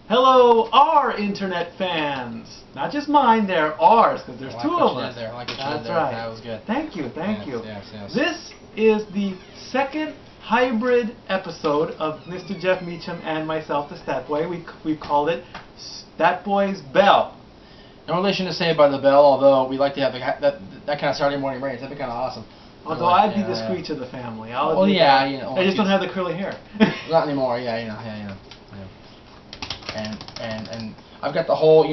Hello, our internet fans. Not just mine, they're ours, because there's two of us. That's right. That was good. Thank you, thank you. Yes. This is the second hybrid episode of Mr. Jeff Meacham and myself, the Stat Boy. We called it Stat Boy's Bell. No relation to Saved by the Bell, although we like to have that kind of Saturday morning rains. That'd be kind of awesome. Although I'd be the screech of the family. Oh yeah, you know. I just don't have the curly hair. Not anymore. Yeah, you know. And I've got the whole,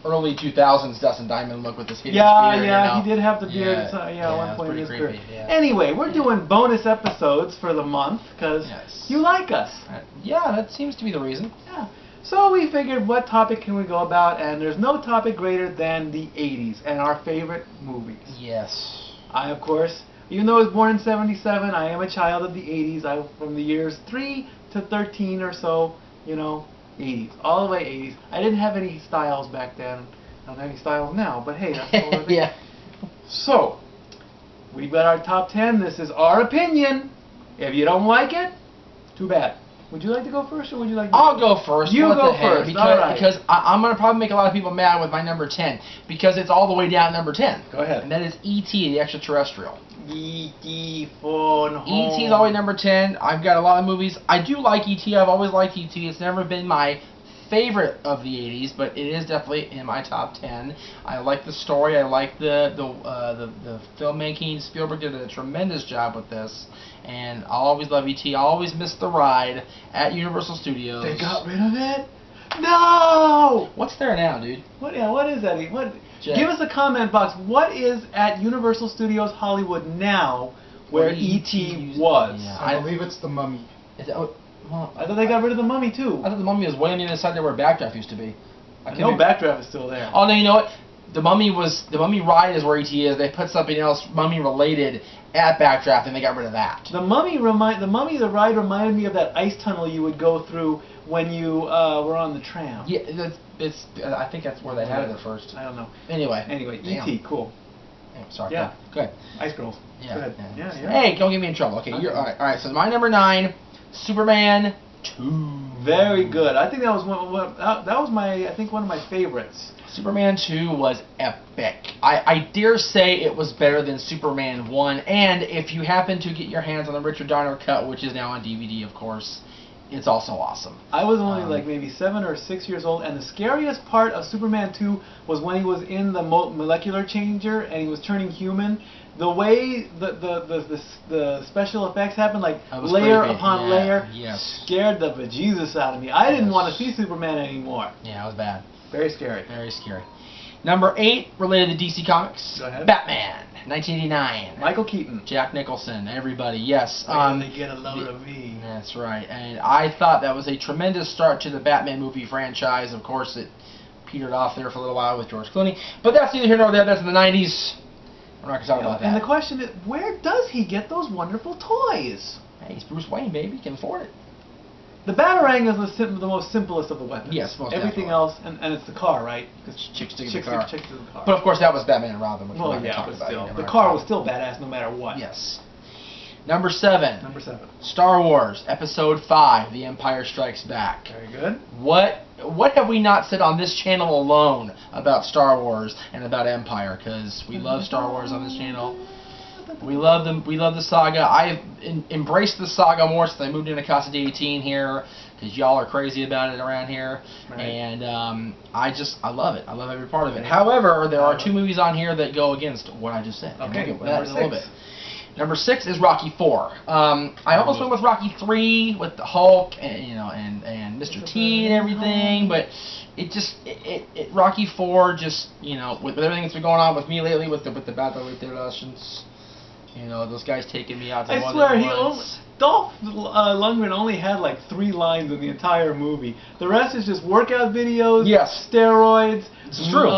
early 2000s Dustin Diamond look with this hideous beard. Yeah, he did have the beard. At one point in his career. Anyway, we're doing bonus episodes for the month because you like us. Yeah, that seems to be the reason. Yeah. So we figured, what topic can we go about? And there's no topic greater than the 80s and our favorite movies. Yes. I, of course, even though I was born in '77, I am a child of the 80s. From the years 3 to 13 or so, 80s, all the way 80s. I didn't have any styles back then. I don't have any styles now, but hey, that's all I yeah. So, we've got our top 10. This is our opinion. If you don't like it, too bad. Would you like to go first, or would you like to I'll go first. You go first, because I'm going to probably make a lot of people mad with my number 10, because it's all the way down number 10. Go ahead. And that is E.T., the Extraterrestrial. E.T. Phone Home. E.T. is always number 10. I've got a lot of movies. I do like E.T. I've always liked E.T. It's never been my favorite of the 80s, but it is definitely in my top 10. I like the story. I like the filmmaking. Spielberg did a tremendous job with this, and I'll always love E.T. I'll always miss the ride at Universal Studios. They got rid of it? No! What's there now, dude? What is that? Jeff. Give us a comment box. What is at Universal Studios Hollywood now where E.T. was? Yeah, I believe it's the Mummy. Well, I thought they got rid of the Mummy too. I thought the Mummy was way on the other side there where Backdraft used to be. I know Backdraft is still there. Oh no, you know what? The Mummy ride is where E.T. is. They put something else Mummy related at Backdraft, and they got rid of that. The ride reminded me of that ice tunnel you would go through when you were on the tram. Yeah, I think that's where they had it at first. I don't know. Anyway, E.T. Cool. Oh, sorry. Yeah. Go ahead. Ice Girls. Yeah. Go ahead. Yeah. Hey, don't get me in trouble. Okay, you're all right. So my number 9, Superman 2. Very good. I think that was one of my favorites. Superman 2 was epic. I dare say it was better than Superman 1, and if you happen to get your hands on the Richard Donner cut, which is now on DVD, of course, it's also awesome. I was only like maybe 7 or 6 years old, and the scariest part of Superman 2 was when he was in the molecular changer and he was turning human. The way the special effects happened, like layer upon layer, scared the bejesus out of me. I didn't want to see Superman anymore. Yeah, it was bad. Very scary. Very scary. Number 8, related to DC Comics. Go ahead. Batman, 1989. Michael Keaton. Jack Nicholson, everybody, yes. They get a load of me. That's right. And I thought that was a tremendous start to the Batman movie franchise. Of course, it petered off there for a little while with George Clooney. But that's neither here nor there. That's in the 90s. We're not going to talk about that. And the question is, where does he get those wonderful toys? Hey, he's Bruce Wayne, baby. He can afford it. The Batarang is the most simplest of the weapons. Yes, most Everything definitely. else, and it's the car, right? Because chicks dig the car. Chicks dig the car. But of course, that was Batman and Robin. Which Well, yeah, but still, the car was still badass no matter what. Yes. Number 7. Number 7. Star Wars, Episode 5, The Empire Strikes Back. Very good. What have we not said on this channel alone about Star Wars and about Empire? Because we love Star Wars on this channel. We love the saga. I've embraced the saga more since I moved into Casa D-18 here, because y'all are crazy about it around here. Right. And I love it. I love every part of it. However, there are 2 movies on here that go against what I just said. Okay, we'll get that in a little bit. Number 6 is Rocky 4. I almost went with Rocky 3 with the Hulk and Mr. T and everything, but Rocky 4 just with everything that's been going on with me lately with the battle with the Russians. Those guys taking me out to I swear, Dolph Lundgren only had like 3 lines in the entire movie. The rest is just workout videos, steroids, this is true,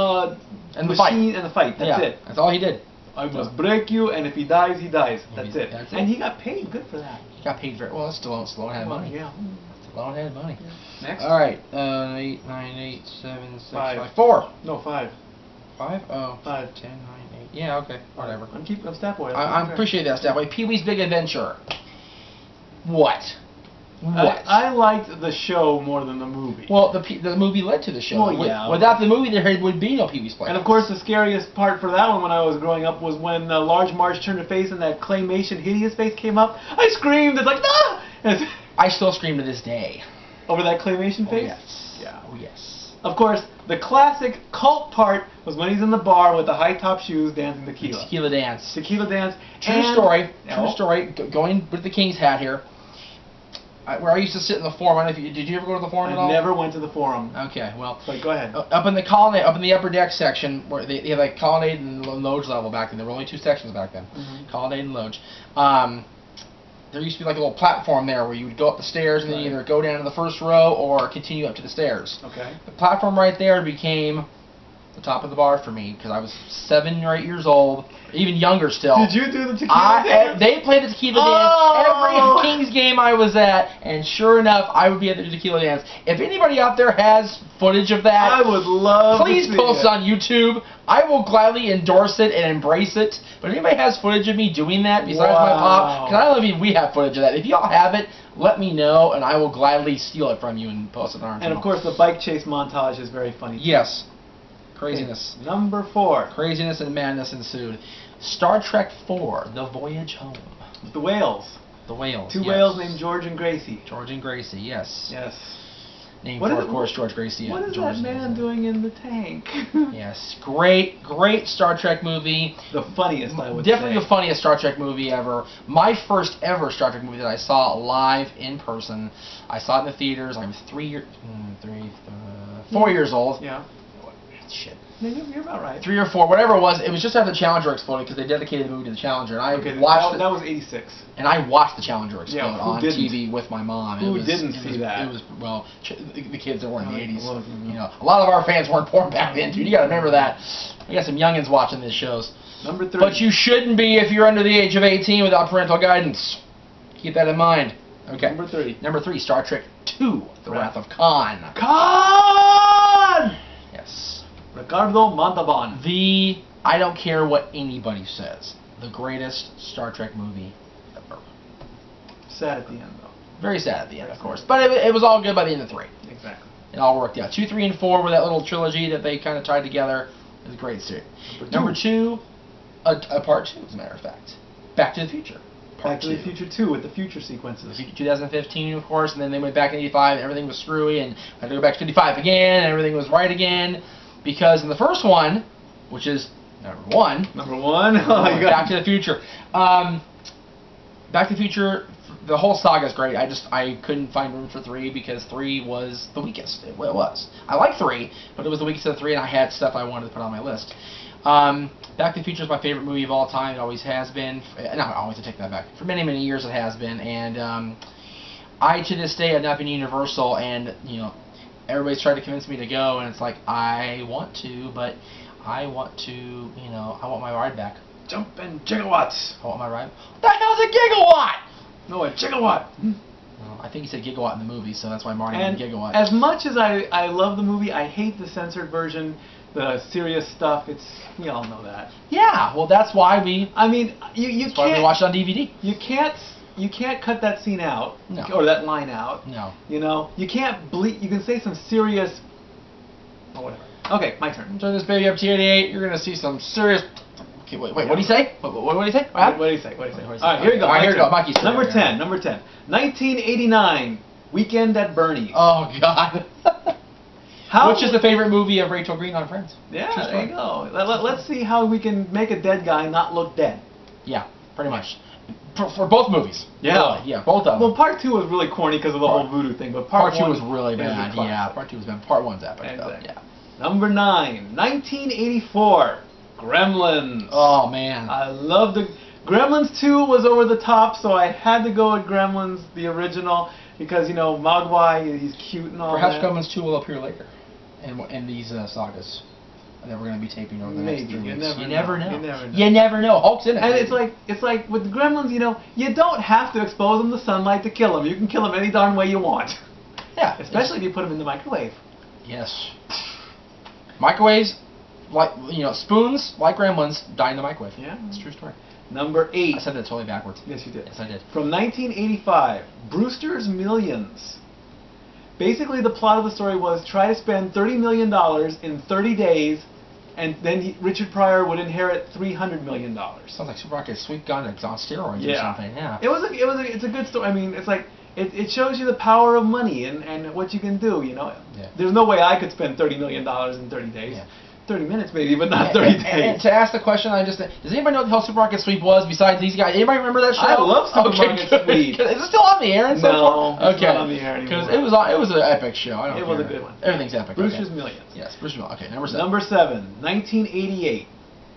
and the fight. And the fight. That's it. That's all he did. I must break you, and if he dies, he dies. That's it. That's it. And he got paid good for that. He got paid very well. Stallone had money. Yeah. Stallone had money. Yeah. Next. All right. 8, 9, 8, 7, 6, 5. 5. 4. No, 5. 5? Oh. 5. 10, 9, 8. Yeah, okay. Whatever. I'm Stat Boy. I appreciate that, Stat Boy. Pee-wee's Big Adventure. What? What? I liked the show more than the movie. Well, the movie led to the show. Well, yeah. Without the movie, there would be no Pee-wee's Playhouse. And of course, the scariest part for that one when I was growing up was when Large Marge turned her face and that claymation hideous face came up. I screamed. It's like, ah! I still scream to this day. Over that claymation face? Oh, yes. Yeah. Oh, yes. Of course, the classic cult part was when he's in the bar with the high top shoes dancing tequila. Tequila dance. Tequila dance. True story. True story. Going with the King's hat here. Where I used to sit in the forum. I don't know if did you ever go to the forum at all? I never went to the forum. Okay, well. But go ahead. Up in the colonnade, up in the upper deck section, where they had like colonnade and loge level back then. There were only 2 sections back then. Colonnade and loge. There used to be like a little platform there where you would go up the stairs and then either go down to the first row or continue up to the stairs. Okay. The platform right there became the top of the bar for me because I was 7 or 8 years old, even younger still. Did you do the tequila dance? They played the tequila dance every Kings game I was at, and sure enough, I would be at the tequila dance. If anybody out there has footage of that, I would love please to see post it on YouTube. I will gladly endorse it and embrace it. But if anybody has footage of me doing that besides my pop, because I don't know if we have footage of that. If y'all have it, let me know, and I will gladly steal it from you and post it on our channel. And of course, the bike chase montage is very funny. Yes. Craziness. Okay. Number 4. Craziness and madness ensued. Star Trek IV, The Voyage Home. The whales. The whales. 2 whales named George and Gracie. George and Gracie, yes. Yes. Named for, of course, George Gracie. What is George that man doing in the tank? Yes. Great Star Trek movie. The funniest, I would Definitely say. the funniest Star Trek movie ever. My first ever Star Trek movie that I saw live in person. I saw it in the theaters. I was 4 years old. Yeah. Shit. No, you're about right. 3 or 4, whatever it was. It was just after the Challenger exploded because they dedicated the movie to the Challenger, and I watched that was 86. And I watched the Challenger explode on didn't? TV with my mom. Who didn't see that? It was the kids that were in the 80s. You know, a lot of our fans weren't born back then, dude. You got to remember that. We got some youngins watching these shows. Number 3. But you shouldn't be if you're under the age of 18 without parental guidance. Keep that in mind. Okay. Number 3. Number 3, Star Trek II: The Wrath of Khan. Khan! Yes. Ricardo Montalban. I don't care what anybody says, the greatest Star Trek movie ever. Sad at the end, though. Very sad at the end, of course. But it was all good by the end of 3. Exactly. It all worked out. 2, 3, and 4 were that little trilogy that they kind of tied together. It was a great series. Number 2, a part 2, as a matter of fact. Back to the Future. Back to the Future 2 with the future sequences. 2015, of course, and then they went back in 85, and everything was screwy, and had to go back to 55 again, and everything was right again. Because in the first one, which is number 1. Number 1? Oh, my God. Back to the Future. Back to the Future, the whole saga is great. I couldn't find room for 3 because 3 was the weakest. It was. I like 3, but it was the weakest of the 3, and I had stuff I wanted to put on my list. Back to the Future is my favorite movie of all time. It always has been. Not always, to take that back. For many, many years it has been. And I, to this day, have not been Universal, and, you know, everybody's tried to convince me to go, and it's like, I want to, but I want to, you know, I want my ride back. Jumping gigawatts. I want my ride. What the hell's a gigawatt? No, a gigawatt. Well, I think he said gigawatt in the movie, so that's why Marty and named gigawatt. As much as I love the movie, I hate the censored version, the serious stuff. We all know that. Yeah, well, that's why we. I mean, you that's why we watched it on DVD. You can't cut that scene out, no. Or that line out. No. You know, you can't bleep. You can say some serious. Oh, whatever. Okay, my turn. Turn this baby up to 88. You're gonna see some serious. Okay, wait. What do you say? What do you say? What do you say? All right, here you go. All right, here you go. Mikey's turn. Number 10. 1989. Weekend at Bernie's. Oh God. Which is the favorite movie of Rachel Green on Friends? Yeah, there you go. Let's see how we can make a dead guy not look dead. Yeah, pretty much. For both movies. Yeah. Really. Yeah, both of them. Well, part 2 was really corny because of the whole voodoo thing, but part 2 was really bad. Yeah, part 2 was bad. Part 1's epic, exactly. though. Yeah. Number 9. 1984. Gremlins. Oh, man. I love the... Gremlins 2 was over the top, so I had to go with Gremlins, the original, because, you know, Mogwai, he's cute and all Perhaps that. Gremlins 2 will appear later in these sagas that we're going to be taping over the next 3 weeks. You never know. You never know. Hulk's in it. And it's like with the Gremlins, you know, you don't have to expose them to sunlight to kill them. You can kill them any darn way you want. Yeah. Especially if you put them in the microwave. Yes. Microwaves, like, you know, spoons, like Gremlins, die in the microwave. Yeah. It's a true story. Number 8. I said that totally backwards. Yes, you did. Yes, I did. From 1985, Brewster's Millions. Basically, the plot of the story was try to spend $30 million in 30 days, and then Richard Pryor would inherit $300 million. Sounds like Super Rocket Sweet Gun on steroids or something. Yeah. It's a good story. I mean, it's like it shows you the power of money and what you can do. You know, there's no way I could spend $30 million in 30 days. Yeah. 30 minutes maybe, but not 30 days. And to ask the question, does anybody know what the hell Super Rocket Sweep was besides these guys? Anybody remember that show? I love Super Rocket Sweep. Is it still on the air? No, it's not on the air anymore. Because it was an epic show. It was a good one. Everything's epic. Brewster's Millions. Yes, Brewster's Millions. Okay, number 7. Number 7, 1988.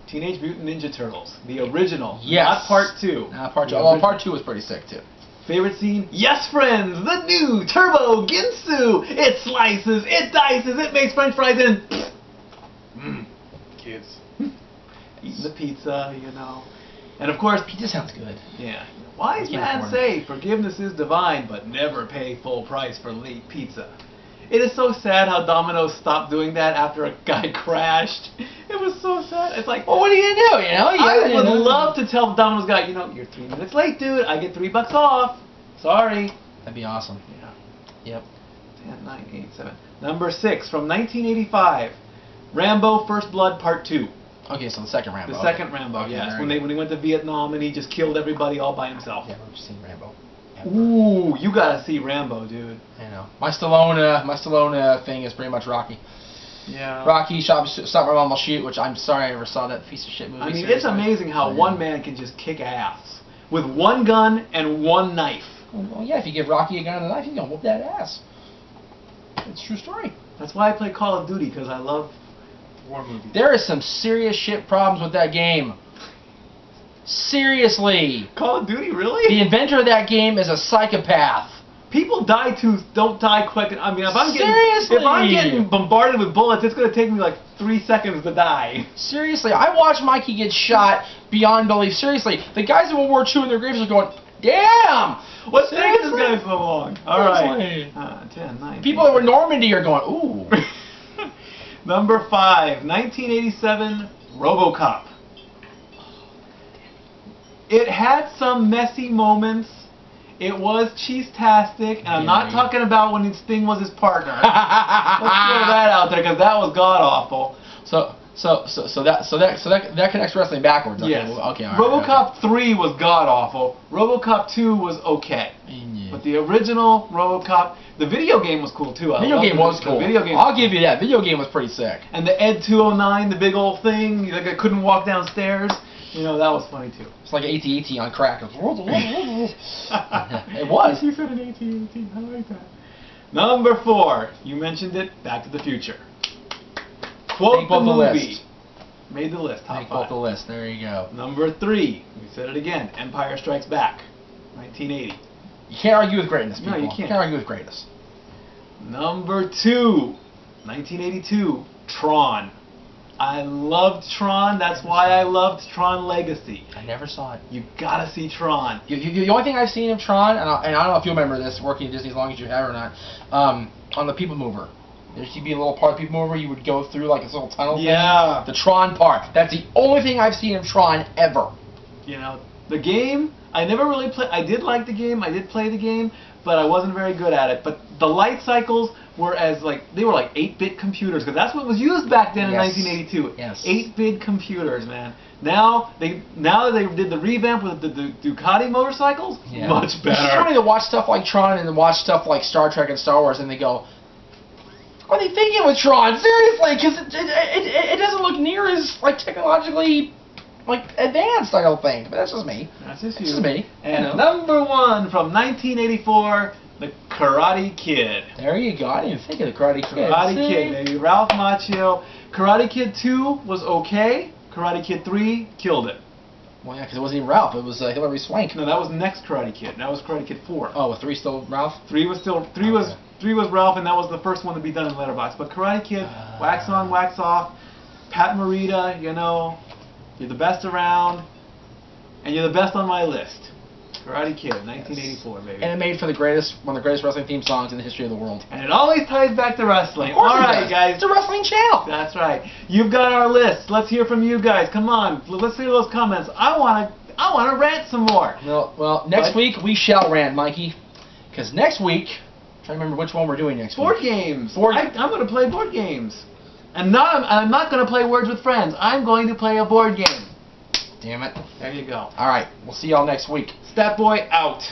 Teenage Mutant Ninja Turtles, the original. Yes. Not part 2. Not part 2. Although part 2 was pretty sick too. Favorite scene? Yes, friends, the new Turbo Ginsu. It slices, it dices, it makes French fries, and kids eating the pizza, you know. And of course, pizza sounds good. Yeah. Wise man say forgiveness is divine, but never pay full price for late pizza. It is so sad how Domino's stopped doing that after a guy crashed. It was so sad. It's like, well, what are you gonna do? You know, I would love to tell the Domino's guy, you know, you're 3 minutes late, dude. I get $3 off. Sorry. That'd be awesome. Yeah. Yep. 10, 9, 8, 7. Number 6 from 1985. Rambo: First Blood Part 2. Okay, so the second Rambo. The second Rambo, okay, yes. When he went to Vietnam and he just killed everybody all by himself. Yeah, I've seen Rambo. Ooh, you gotta see Rambo, dude. I know. My Stallone thing is pretty much Rocky. Yeah. Rocky, Stop My Mom Will Shoot, which I'm sorry I ever saw that piece of shit movie. I mean, it's amazing how one man can just kick ass with one gun and one knife. Well, yeah, if you give Rocky a gun and a knife, he's gonna whoop that ass. It's a true story. That's why I play Call of Duty, because I love war movies. There is some serious shit problems with that game. Seriously. Call of Duty, really? The inventor of that game is a psychopath. People don't die quick. I mean, if I'm getting bombarded with bullets, it's gonna take me like 3 seconds to die. Seriously, I watched Mikey get shot beyond belief. Seriously, the guys in World War II in their graves are going, damn! What's taking this guy so long? All right. 10, 9. People that were Normandy are going, ooh. Number 5, 1987, RoboCop. It had some messy moments. It was cheese-tastic, and I'm not talking about when Sting was his partner. Let's throw that out there because that was god awful. So that connects wrestling backwards. Okay, yes. Okay. All right, RoboCop 3 was god awful. RoboCop 2 was okay. Yeah. But the original RoboCop, the video game was cool too. The video game was cool. I'll give you that. Video game was pretty sick. And the Ed 209, the big old thing, like I couldn't walk downstairs. You know, that was funny too. It's like AT-AT on crack. It was. You said an AT-AT. I like that. Number 4, you mentioned it, Back to the Future. Quote the movie. Made the list. Top 5. Quote the list. There you go. Number 3, we said it again. Empire Strikes Back, 1980. You can't argue with greatness, people. No, you can't. You can't argue with greatness. Number 2, 1982, Tron. I loved Tron. That's why I loved Tron Legacy. I never saw it. You gotta see Tron. The only thing I've seen of Tron, and I don't know if you remember this, working at Disney as long as you have or not, on the People Mover. There used to be a little part of People Mover you would go through like this little tunnel thing. The Tron part. That's the only thing I've seen of Tron ever. You know, the game, I never really played. I did like the game. I did play the game, but I wasn't very good at it. But the light cycles were they were like 8-bit computers, because that's what was used back then in 1982. Yes. 8-bit computers, man. Now that they did the revamp with the Ducati motorcycles, much better. It's funny to watch stuff like Tron and then watch stuff like Star Trek and Star Wars, and they go, what are they thinking with Tron? Seriously, because it doesn't look near as like technologically advanced, I don't think. But that's just me. That's just you. That's just me. And number 1 from 1984, The Karate Kid. There you go. I didn't even think of The Karate Kid. Karate Kid, baby. Ralph Macchio. Karate Kid 2 was okay. Karate Kid 3 killed it. Well, yeah, because it wasn't even Ralph. It was Hilary Swank. No, that was the next Karate Kid. That was Karate Kid 4. Oh, was 3 still Ralph? 3 was Ralph, and that was the first one to be done in Letterboxd. But Karate Kid, wax on, wax off. Pat Morita, you know, you're the best around, and you're the best on my list. Karate Kid, 1984, baby. And it made for one of the greatest wrestling theme songs in the history of the world. And it always ties back to wrestling. Of course All right, guys. It's a wrestling channel. That's right. You've got our list. Let's hear from you guys. Come on. Let's hear those comments. I want I want to rant some more. Well, next week we shall rant, Mikey. Because next week, I'm trying to remember which one we're doing next board week. Games. I'm going to play board games. And I'm not going to play Words with Friends. I'm going to play a board game. Damn it. There you go. All right. We'll see y'all next week. Stat Boy out.